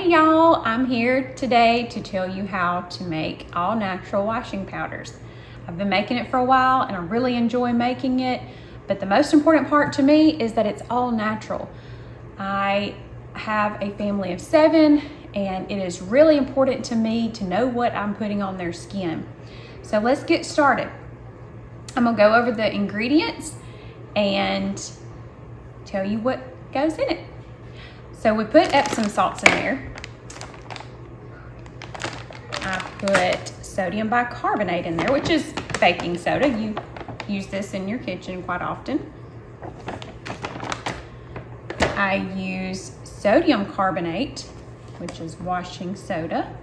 Hey y'all, I'm here today to tell you how to make all natural washing powders. I've been making it for a while and I really enjoy making it, but the most important part to me is that it's all natural. I have a family of 7 and it is really important to me to know what I'm putting on their skin. So let's get started. I'm gonna go over the ingredients and tell you what goes in it. So we put Epsom salts in there. I put sodium bicarbonate in there, which is baking soda. You use this in your kitchen quite often. I use sodium carbonate, which is washing soda.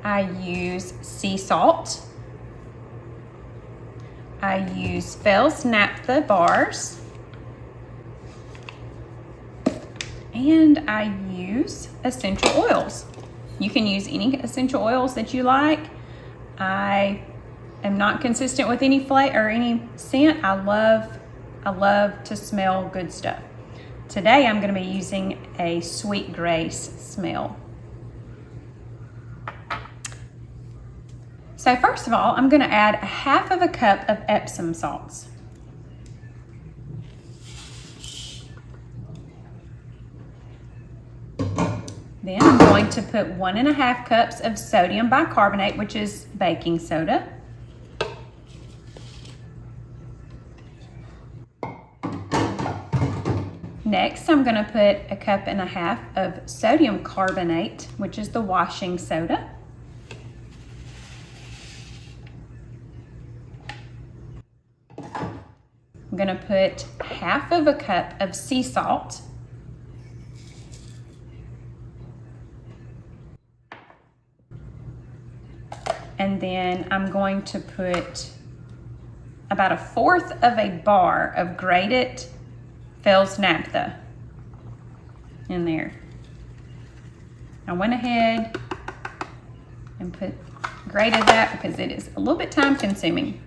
I use sea salt. I use Fells naphtha bars. And I use essential oils. You can use any essential oils that you like. I am not consistent with any flavor or any scent. I love to smell good stuff. Today I'm going to be using a Sweet Grace smell. So first of all, I'm going to add 1/2 cup of Epsom salts. Then I'm going to put 1.5 cups of sodium bicarbonate, which is baking soda. Next, I'm going to put 1.5 cups of sodium carbonate, which is the washing soda. I'm going to put 1/2 cup of sea salt. And then I'm going to put about 1/4 bar of grated Fells naphtha in there. I went ahead and grated that because it is a little bit time consuming.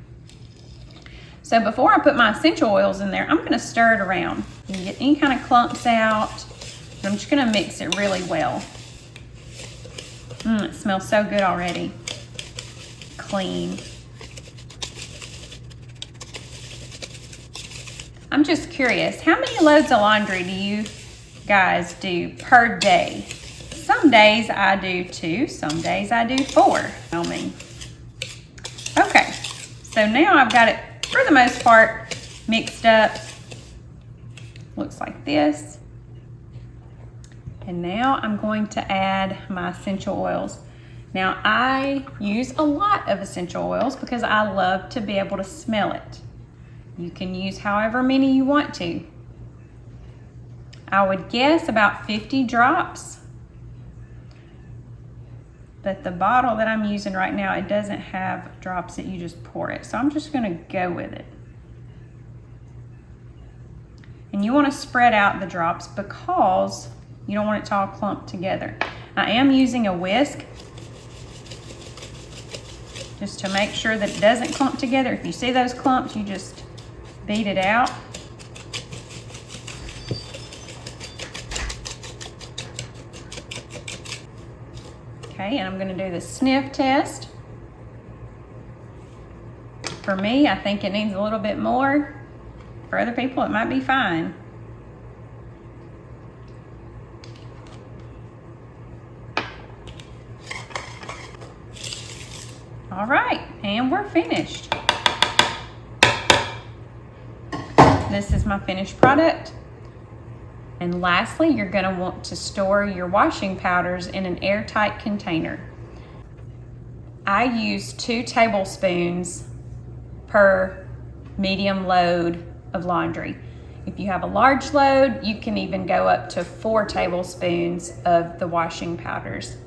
So before I put my essential oils in there, I'm going to stir it around and get any kind of clumps out. I'm just going to mix it really well. It smells so good already. Clean. I'm just curious, how many loads of laundry do you guys do per day? Some days I do 2, some days I do 4. Tell me. Okay, so now I've got it for the most part mixed up. Looks like this. And now I'm going to add my essential oils. Now I use a lot of essential oils because I love to be able to smell it. You can use however many you want to. I would guess about 50 drops. But the bottle that I'm using right now, it doesn't have drops that you just pour it. So I'm just gonna go with it. And you wanna spread out the drops because you don't want it to all clump together. I am using a whisk just to make sure that it doesn't clump together. If you see those clumps, you just beat it out. Okay, and I'm gonna do the sniff test. For me, I think it needs a little bit more. For other people, it might be fine. All right, and we're finished. This is my finished product. And lastly, you're gonna want to store your washing powders in an airtight container. I use 2 tablespoons per medium load of laundry. If you have a large load, you can even go up to 4 tablespoons of the washing powders.